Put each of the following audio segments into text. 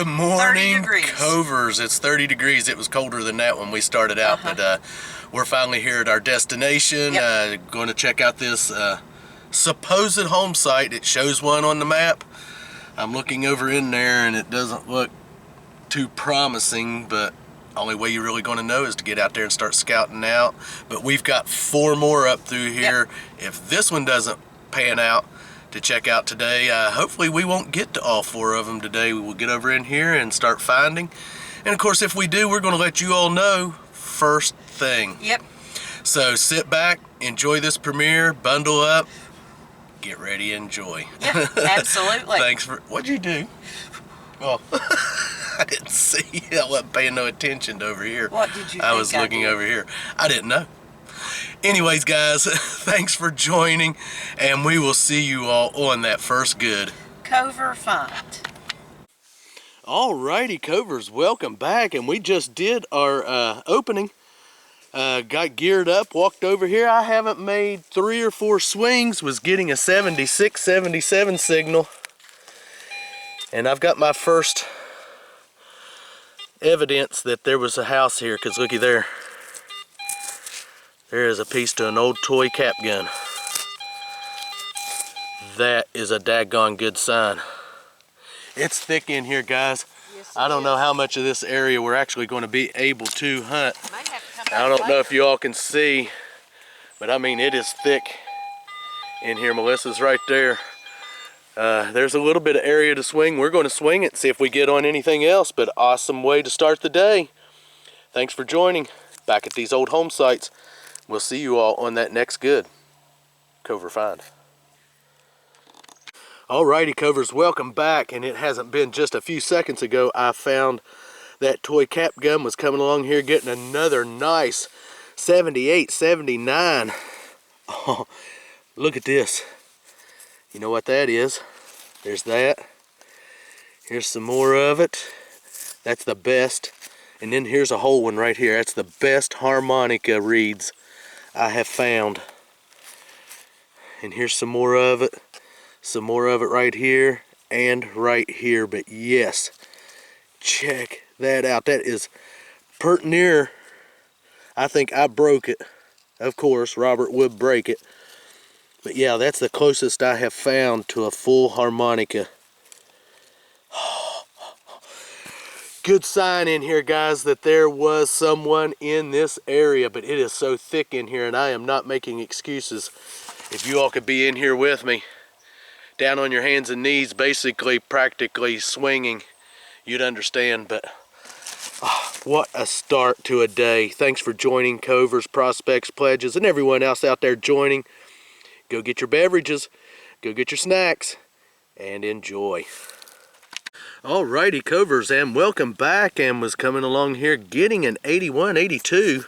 Good morning, 30 degrees. Covers. It's 30 degrees. It was colder than that when we started out, but we're finally here at our destination. Yep. Going to check out this supposed home site. It shows one on the map. I'm looking over in there and it doesn't look too promising, but only way you're really going to know is to get out there and start scouting out. But we've got 4 more up through here. Yep. If this one doesn't pan out to check out today, hopefully we won't get to all 4 of them today. We will get over in here and start finding. And of course, if we do, we're going to let you all know first thing. Yep. So sit back, enjoy this premiere, bundle up, get ready, enjoy. Yeah, absolutely. Thanks for, what'd you do? Oh, I didn't see. I wasn't paying no attention to over here. What did you think I was looking over here. I didn't know. Anyways, guys, thanks for joining, and we will see you all on that first good Cover find. Alrighty, Covers, welcome back, and we just did our opening. Got geared up, walked over here. I haven't made 3 or 4 swings, was getting a 76, 77 signal, and I've got my first evidence that there was a house here, because looky there. There is a piece to an old toy cap gun. That is a daggone good sign. It's thick in here, guys. Yes, I don't know how much of this area we're actually going to be able to hunt. Might have to come back I don't know later. if you all can see, but I mean, it is thick in here. Melissa's right there. There's a little bit of area to swing. We're going to swing it, see if we get on anything else, but awesome way to start the day. Thanks for joining back at these old home sites. We'll see you all on that next good Cover find. Alrighty, Covers, welcome back. And it hasn't been just a few seconds ago I found that toy cap gun was coming along here getting another nice 78, 79. Oh, look at this. You know what that is? There's that. Here's some more of it. That's the best. And then here's a whole one right here. That's the best harmonica reeds I have found. And here's some more of it. Some more of it right here and right here. But yes, check that out. That is pert near. I think I broke it. Of course, Robert would break it. But yeah, that's the closest I have found to a full harmonica. Good sign in here, guys, that there was someone in this area, but it is so thick in here, and I am not making excuses. If you all could be in here with me, down on your hands and knees, basically, practically swinging, you'd understand. But what a start to a day. Thanks for joining Covers, Prospects, Pledges, and everyone else out there joining. Go get your beverages, go get your snacks, and enjoy. Alrighty, Covers, and welcome back, and was coming along here getting an 81, 82,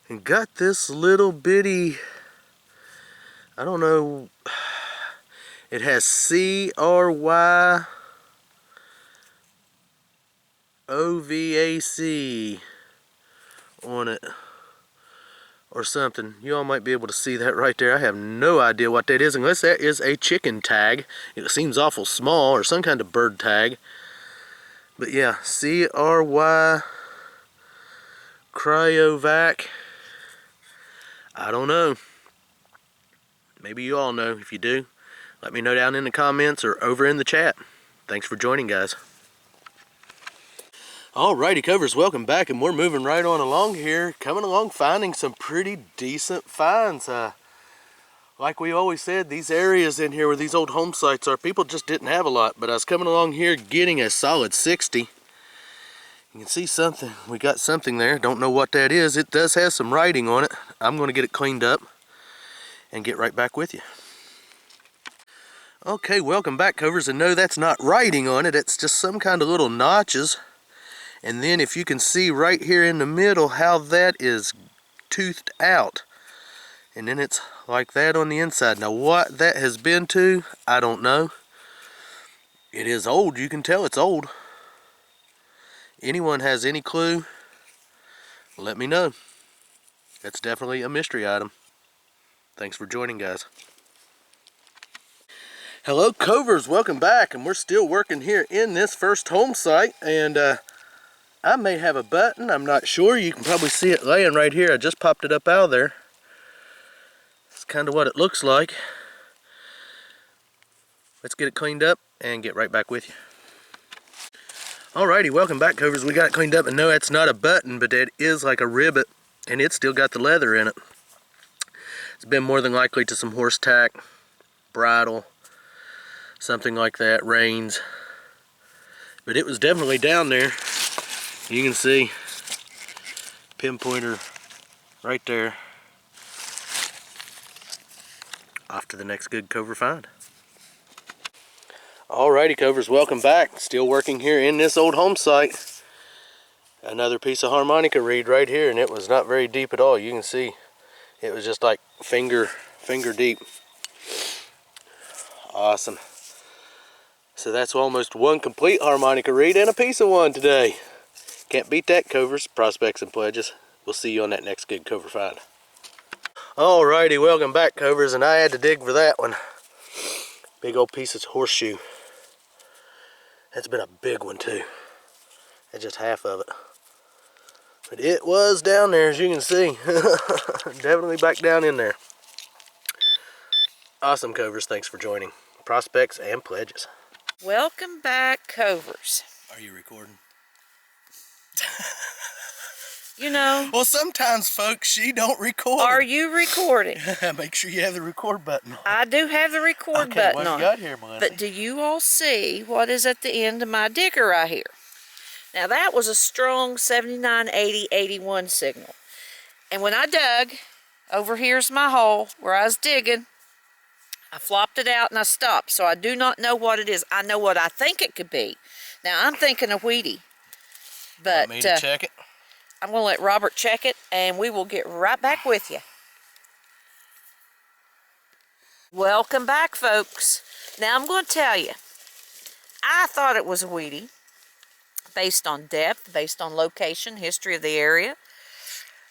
and got this little bitty, I don't know, it has CRYOVAC on it, or something. You all might be able to see that right there. I have no idea what that is, unless that is a chicken tag. It seems awful small, or some kind of bird tag. But yeah, CRY Cryovac. I don't know. Maybe you all know. If you do, let me know down in the comments or over in the chat. Thanks for joining, guys. Alrighty, Covers, welcome back, and we're moving right on along here, coming along finding some pretty decent finds. Like we always said, these areas in here where these old home sites are, people just didn't have a lot, but I was coming along here getting a solid 60. You can see something, we got something there, don't know what that is. It does have some writing on it. I'm going to get it cleaned up and get right back with you. Okay, welcome back, Covers, and no, that's not writing on it, it's just some kind of little notches. And then if you can see right here in the middle how that is toothed out. And then it's like that on the inside. Now what that has been to, I don't know. It is old, you can tell it's old. Anyone has any clue, let me know. That's definitely a mystery item. Thanks for joining, guys. Hello Covers, welcome back, and we're still working here in this first home site, and I may have a button, I'm not sure. You can probably see it laying right here. I just popped it up out of there. It's kind of what it looks like. Let's get it cleaned up and get right back with you. Alrighty, welcome back Covers. We got it cleaned up, and no, that's not a button, but it is like a rivet, and it's still got the leather in it. It's been more than likely to some horse tack, bridle, something like that, reins. But it was definitely down there. You can see pinpointer right there. Off to the next good cover find. Alrighty Covers, welcome back. Still working here in this old home site. Another piece of harmonica reed right here, and it was not very deep at all. You can see it was just like finger deep. Awesome. So that's almost one complete harmonica reed and a piece of one today. Can't beat that Covers, prospects and pledges. We'll see you on that next good cover find. Alrighty, welcome back Covers, and I had to dig for that one. Big old piece of horseshoe. That's been a big one too. That's just half of it. But it was down there, as you can see. Definitely back down in there. Awesome Covers, thanks for joining. Prospects and pledges. Welcome back, Covers. Are you recording? You know. Well, sometimes, folks, she don't record. Are you recording? Make sure you have the record button on. I do have the record Okay, button what on. you got here, Melissa? But do you all see what is at the end of my digger right here? Now that was a strong 79, 80, 81 signal. And when I dug, over here's my hole where I was digging. I flopped it out and I stopped, so I do not know what it is. I know what I think it could be. Now, I'm thinking of Wheatie. But Want me to check it? I'm going to let Robert check it, and we will get right back with you. Welcome back, folks. Now, I'm going to tell you, I thought it was a Wheatie, based on depth, based on location, history of the area.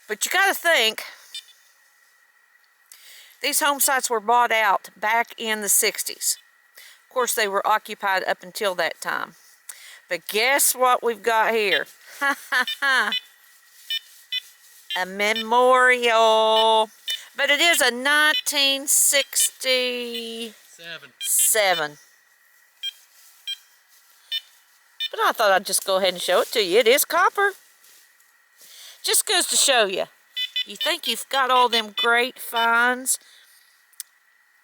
But you got to think, these home sites were bought out back in the 60s. Of course, they were occupied up until that time. But guess what we've got here? Ha ha ha. A memorial. But it is a 1967. But I thought I'd just go ahead and show it to you. It is copper. Just goes to show you. You think you've got all them great finds,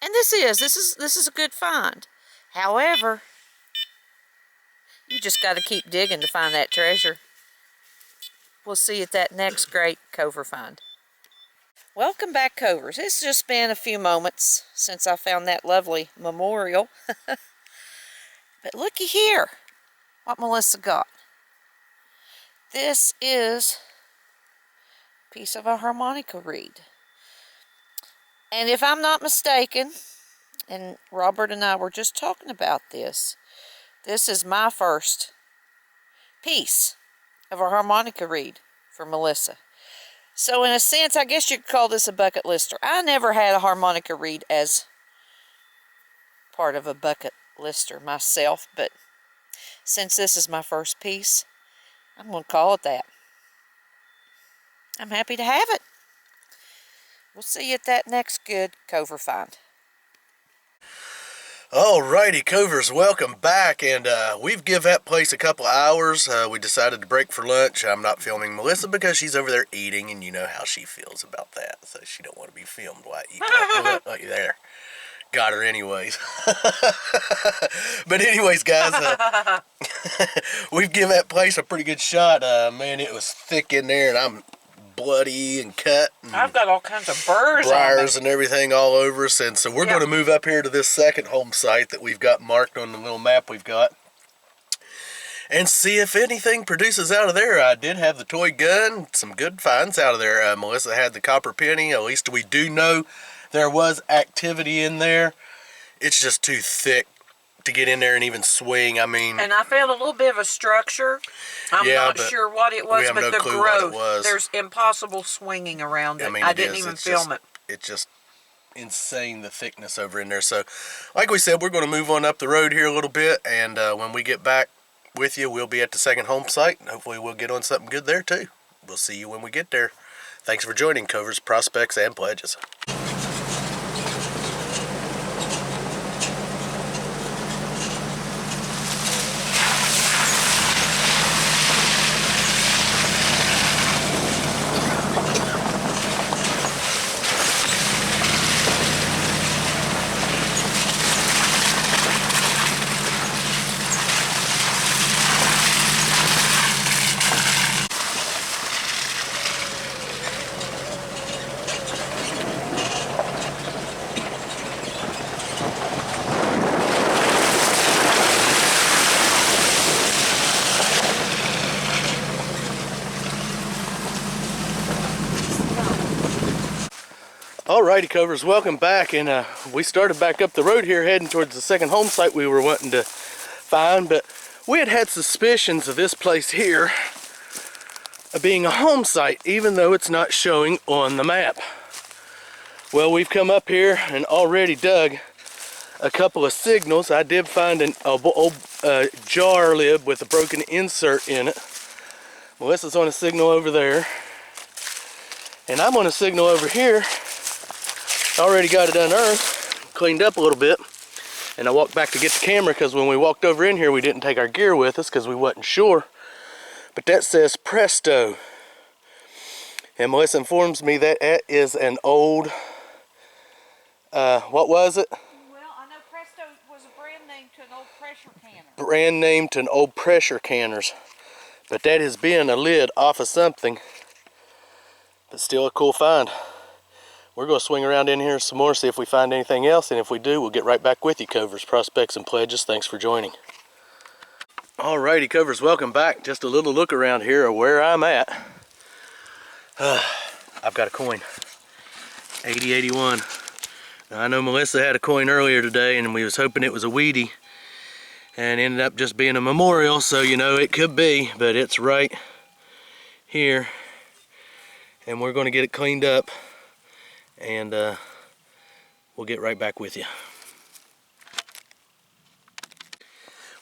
and this is a good find. However, you just got to keep digging to find that treasure. We'll see you at that next great cover find. Welcome back, Covers. It's just been a few moments since I found that lovely memorial. But looky here, what Melissa got. This is piece of a harmonica reed. And if I'm not mistaken, and Robert and I were just talking about this is my first piece of a harmonica reed for Melissa. So in a sense, I guess you could call this a bucket lister. I never had a harmonica reed as part of a bucket lister myself, but since this is my first piece, I'm going to call it that. I'm happy to have it. We'll see you at that next good cover find. Alrighty, Covers, welcome back, and we've give that place a couple hours. We decided to break for lunch. I'm not filming Melissa because she's over there eating, and you know how she feels about that, so she don't want to be filmed while eating. Look, there. Got her anyways. But anyways, guys, we've given that place a pretty good shot. Man, it was thick in there, and I'm bloody and cut. And I've got all kinds of burrs briars on and everything all over us, and so we're going to move up here to this second home site that we've got marked on the little map we've got and see if anything produces out of there. I did have the toy gun, some good finds out of there. Melissa had the copper penny. At least we do know there was activity in there. It's just too thick to get in there and even swing. I mean, and I found a little bit of a structure. I'm not sure what it was, but the growth, there's impossible swinging around it. I didn't even film it. It just, insane, the thickness over in there. So like we said, we're going to move on up the road here a little bit, and when we get back with you, we'll be at the second home site, and hopefully we'll get on something good there too. We'll see you when we get there. Thanks for joining Covers, Prospects, and Pledges. Alrighty, Covers, welcome back, and we started back up the road here heading towards the second home site we were wanting to find, but we had suspicions of this place here being a home site, even though it's not showing on the map. Well, we've come up here and already dug a couple of signals. I did find an old jar lid with a broken insert in it. Melissa's on a signal over there, and I'm on a signal over here. Already got it unearthed, cleaned up a little bit, and I walked back to get the camera because when we walked over in here we didn't take our gear with us because we wasn't sure. But that says Presto, and Melissa informs me that that is an old, what was it? Well, I know Presto was a brand name to an old pressure canner. Brand name to an old pressure canners, but that has been a lid off of something, but still a cool find. We're going to swing around in here some more, see if we find anything else, and if we do, we'll get right back with you, Covers, Prospects, and Pledges. Thanks for joining. Alrighty, Covers, welcome back. Just a little look around here of where I'm at. I've got a coin, 8081. Now, I know Melissa had a coin earlier today, and we was hoping it was a Wheatie, and ended up just being a memorial, so you know it could be, but it's right here, and we're going to get it cleaned up, and we'll get right back with you.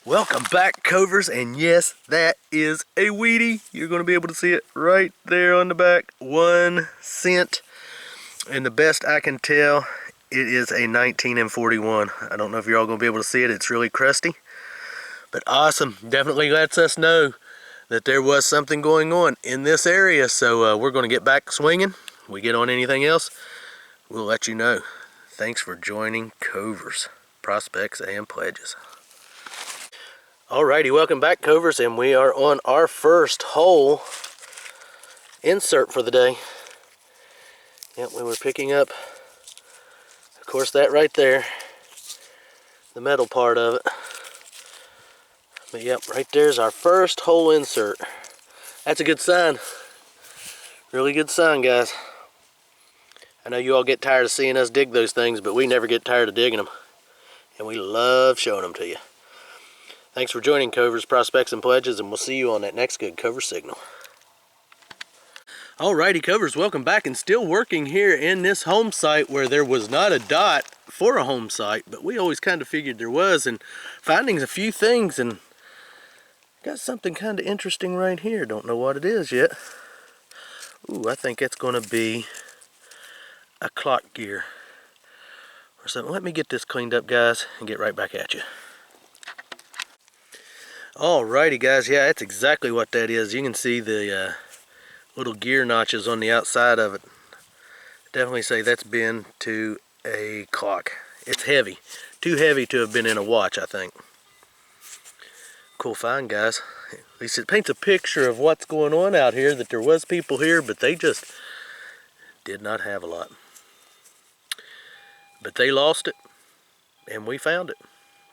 Welcome back, Covers, and yes, that is a Wheatie. You're going to be able to see it right there on the back, 1 cent, and the best I can tell, it is a 19 and 41. I don't know if you're all going to be able to see it. It's really crusty, but awesome. Definitely lets us know that there was something going on in this area, so we're going to get back swinging. We get on anything else, we'll let you know. Thanks for joining Covers, Prospects, and Pledges. Alrighty, welcome back, Covers, and we are on our first hole insert for the day. Yep, we were picking up, of course, that right there, the metal part of it. But yep, right there's our first hole insert. That's a good sign. Really good sign, guys. I know you all get tired of seeing us dig those things, but we never get tired of digging them. And we love showing them to you. Thanks for joining Covers, Prospects, and Pledges, and we'll see you on that next good cover signal. Alrighty, Covers, welcome back, and still working here in this home site where there was not a dot for a home site, but we always kind of figured there was, and finding a few things, and got something kind of interesting right here. Don't know what it is yet. Ooh, I think it's going to be a clock gear or something. Let me get this cleaned up, guys, and get right back at you. Alrighty, guys, yeah, that's exactly what that is. You can see the little gear notches on the outside of it. Definitely say that's been to a clock. It's heavy, too heavy to have been in a watch, I think. Cool find, guys. At least it paints a picture of what's going on out here, that there was people here, but they just did not have a lot. But they lost it, and we found it.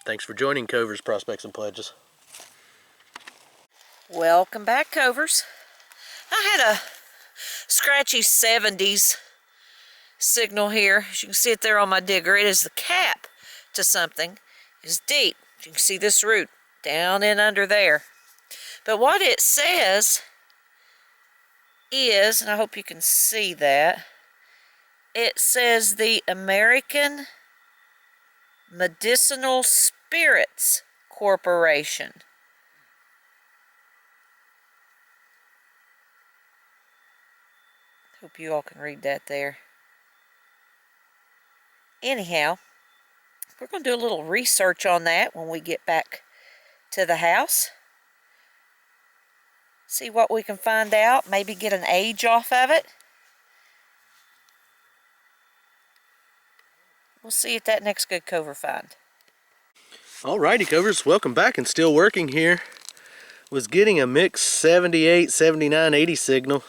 Thanks for joining Covers, Prospects, and Pledges. Welcome back, Covers. I had a scratchy 70s signal here. As you can see it there on my digger. It is the cap to something. It's deep. You can see this root down in under there. But what it says is, and I hope you can see that, It says the American Medicinal Spirits Corporation. Hope you all can read that there. Anyhow, we're going to do a little research on that when we get back to the house. See what we can find out. Maybe get an age off of it. We'll see you at that next good cover find. Alrighty, covers, welcome back and still working here. Was getting a mixed 78, 79, 80 signal.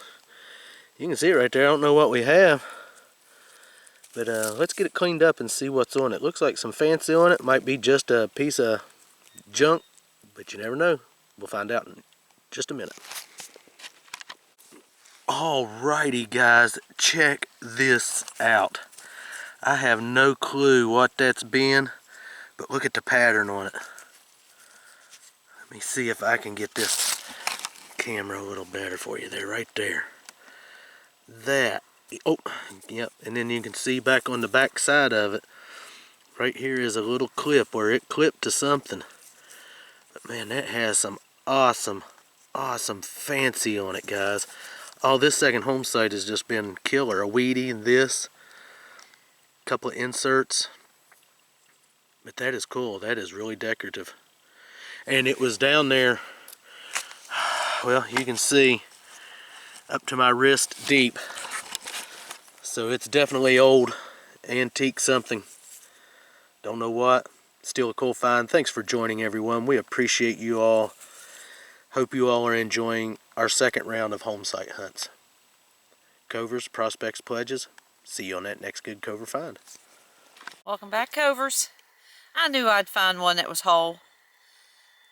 You can see it right there. I don't know what we have. But let's get it cleaned up and see what's on it. Looks like some fancy on it. Might be just a piece of junk, but you never know. We'll find out in just a minute. Alrighty guys, check this out. I have no clue what that's been, but look at the pattern on it. Let me see if I can get this camera a little better for you there, right there. That, oh, yep, and then you can see back on the back side of it, right here is a little clip where it clipped to something. But man, that has some awesome fancy on it, guys. Oh, this second home site has just been killer. A weedy and this, couple of inserts. But that is cool. That is really decorative. And it was down there, well, you can see up to my wrist deep. So it's definitely old, antique something. Don't know what. Still a cool find. Thanks for joining, everyone. We appreciate you all. Hope you all are enjoying our second round of home site hunts. Covers, prospects, pledges. See you on that next good cover find. Welcome back, covers. I knew I'd find one that was whole.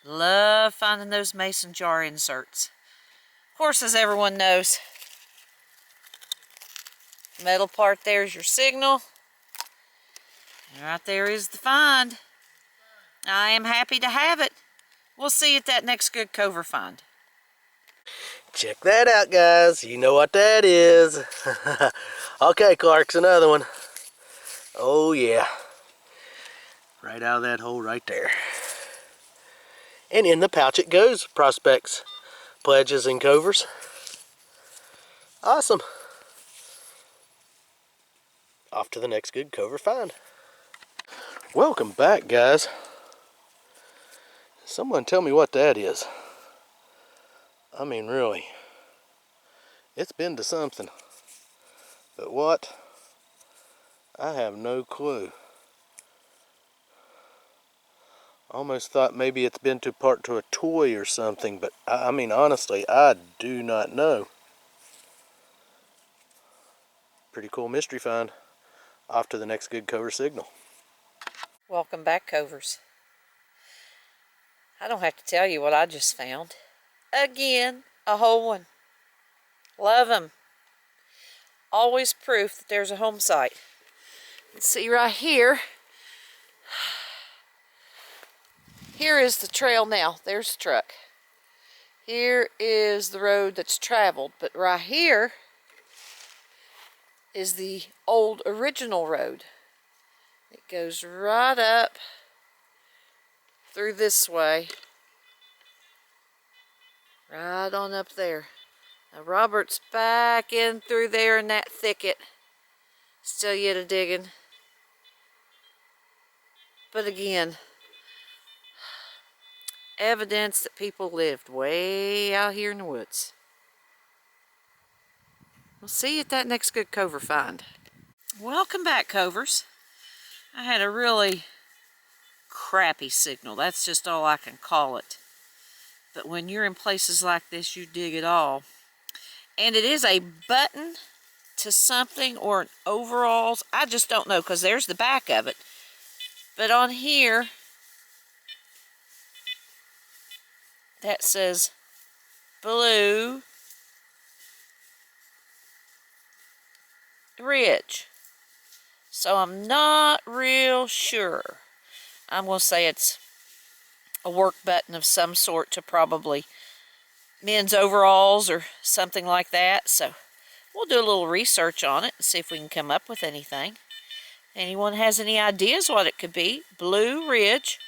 Love finding those mason jar inserts. Of course, as everyone knows, metal part there is your signal. And right there is the find. I am happy to have it. We'll see you at that next good cover find. Check that out, guys. You know what that is. Okay, Clark's another one. Oh yeah. Right out of that hole right there. And in the pouch it goes. Prospects, pledges, and covers. Awesome. Off to the next good cover find. Welcome back, guys. Someone tell me what that is. I mean, really. It's been to something. But what? I have no clue. Almost thought maybe it's been to a toy or something, but I mean, honestly, I do not know. Pretty cool mystery find. Off to the next good cover signal. Welcome back, covers. I don't have to tell you what I just found. Again, a whole one. Love them. Always proof that there's a home site. Let's see right here. Here is the trail now. There's the truck. Here is the road that's traveled. But right here is the old original road. It goes right up through this way. Right on up there. Now Robert's back in through there in that thicket. Still yet a digging. But again, evidence that people lived way out here in the woods. We'll see you at that next good cover find. Welcome back, covers. I had a really crappy signal. That's just all I can call it. But when you're in places like this, you dig it all. And it is a button to something or an overalls. I just don't know, because there's the back of it. But on here, that says Blue Ridge. So I'm not real sure. I'm going to say it's a work button of some sort to probably men's overalls or something like that. So We'll do a little research on it and see if we can come up with anything. Anyone has any ideas what it could be? Blue Ridge.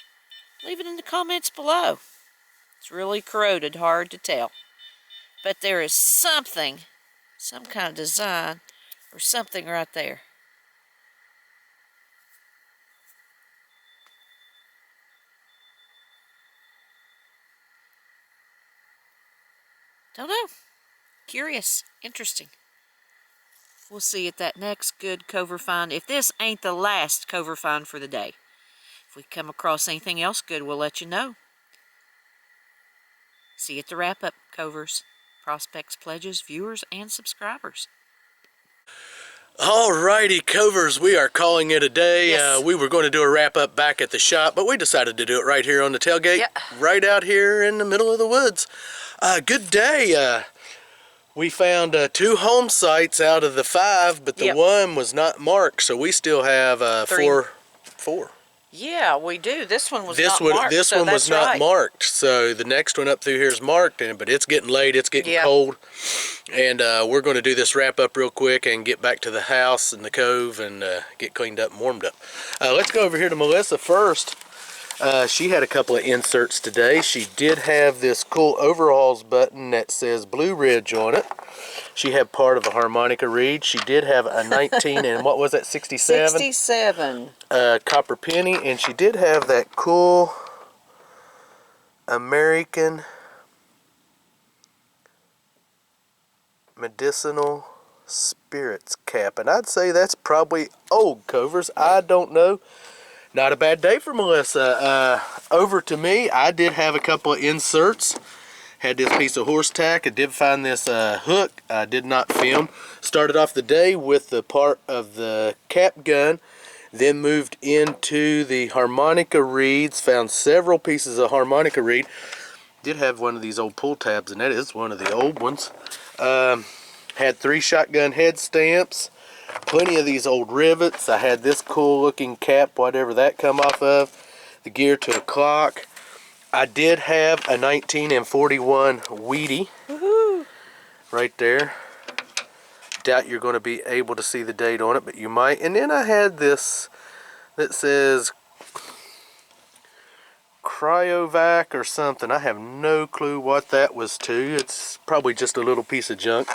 Leave it in the comments below. It's really corroded, hard to tell. But there is something, some kind of design or something right there. Don't know. Curious. Interesting. We'll see at that next good cover find. If this ain't the last cover find for the day. If we come across anything else good, we'll let you know. See you at the wrap-up, covers, prospects, pledges, viewers, and subscribers. Alrighty, covers, we are calling it a day. Yes. We were going to do a wrap-up back at the shop, but we decided to do it right here on the tailgate, right out here in the middle of the woods. Good day. We found 2 home sites out of the 5, but the one was not marked, so we still have 4. Yeah, we do. This one was not marked. This one was not marked, so the next one up through here is marked, but it's getting late, it's getting cold, and we're going to do this wrap up real quick and get back to the house and the cove and get cleaned up and warmed up. Let's go over here to Melissa first. She had a couple of inserts today. She did have this cool overalls button that says Blue Ridge on it. She had part of a harmonica reed. She did have a 19 and what was that, 67? 67. Copper penny, and she did have that cool American medicinal spirits cap, and I'd say that's probably old, covers. I don't know. Not a bad day for Melissa. Over to me, I did have a couple of inserts. Had this piece of horse tack. I did find this hook. I did not film. Started off the day with the part of the cap gun, then moved into the harmonica reeds. Found several pieces of harmonica reed. Did have one of these old pull tabs, and that is one of the old ones. Had 3 shotgun head stamps. Plenty of these old rivets. I had this cool looking cap, whatever that come off of. The gear to a clock. I did have a 1941 Wheatie right there. Doubt you're going to be able to see the date on it, but you might. And then I had this that says Cryovac or something. I have no clue what that was to. It's probably just a little piece of junk.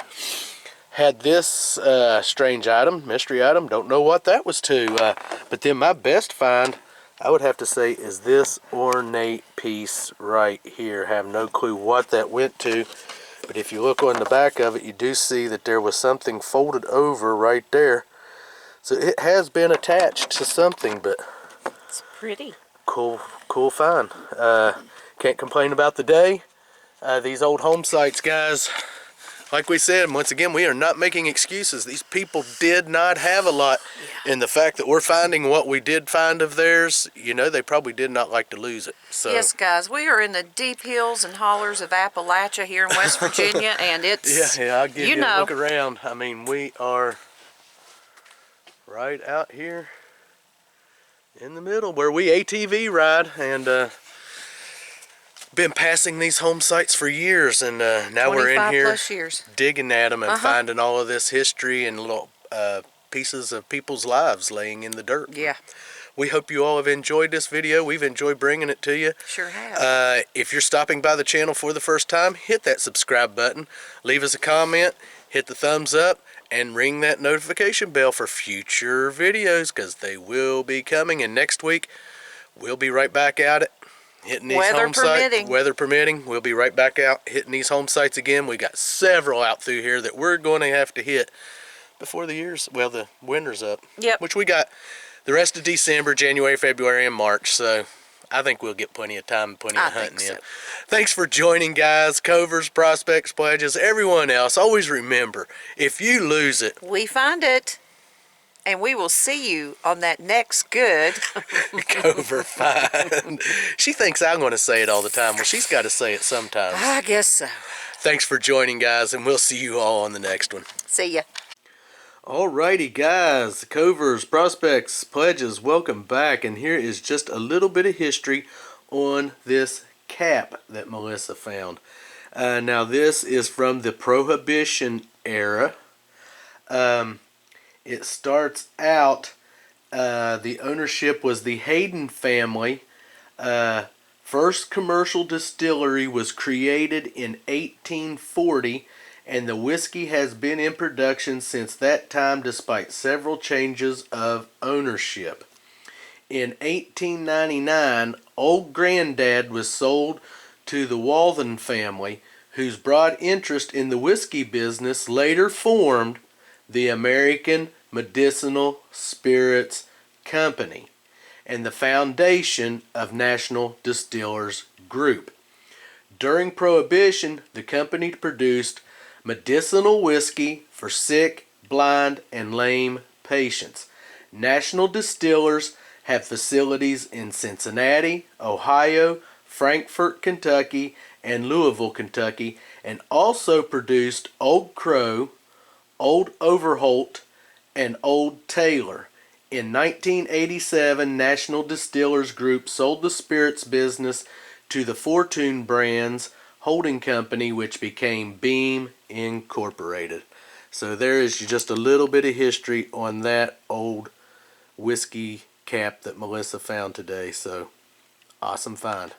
Had this strange item, mystery item. Don't know what that was to. But then my best find, I would have to say, is this ornate piece right here. Have no clue what that went to, but if you look on the back of it, you do see that there was something folded over right there. So it has been attached to something, but it's pretty. Cool find. Can't complain about the day. These old home sites, guys. Like we said, once again, we are not making excuses. These people did not have a lot. And the fact that we're finding what we did find of theirs, you know, they probably did not like to lose it. So. Yes, guys, we are in the deep hills and hollers of Appalachia here in West Virginia, and it's, yeah, I'll give you a look around. I mean, we are right out here in the middle where we ATV ride, and been passing these home sites for years, and now we're in here digging at them and finding all of this history and little pieces of people's lives laying in the dirt. Yeah. We hope you all have enjoyed this video. We've enjoyed bringing it to you. Sure have. If you're stopping by the channel for the first time, hit that subscribe button, leave us a comment, hit the thumbs up, and ring that notification bell for future videos, because they will be coming. And next week, we'll be right back at it. Hitting these home sites, weather permitting, we'll be right back out hitting these home sites again. We got several out through here that we're going to have to hit before the winter's up. Yep. Which we got the rest of December, January, February, and March. So I think we'll get plenty of time and plenty of hunting in. Thanks for joining, guys. Covers, prospects, pledges, everyone else. Always remember, if you lose it, we find it. And we will see you on that next good cover find. She thinks I'm going to say it all the time. Well, she's got to say it sometimes. I guess so. Thanks for joining, guys, and we'll see you all on the next one. See ya. Alrighty, guys. Covers, prospects, pledges, welcome back. And here is just a little bit of history on this cap that Melissa found. Now, this is from the Prohibition era. It starts out, the ownership was the Hayden family. First commercial distillery was created in 1840, and the whiskey has been in production since that time despite several changes of ownership. In 1899, Old Grandad was sold to the Walden family, whose broad interest in the whiskey business later formed the American Medicinal Spirits Company and the foundation of National Distillers Group. During Prohibition, the company produced medicinal whiskey for sick, blind, and lame patients. National Distillers have facilities in Cincinnati, Ohio, Frankfort, Kentucky, and Louisville, Kentucky, and also produced Old Crow, Old Overholt, and Old Taylor. In 1987, National Distillers Group sold the spirits business to the Fortune Brands holding company, which became Beam Incorporated. So there is just a little bit of history on that old whiskey cap that Melissa found today. So awesome find.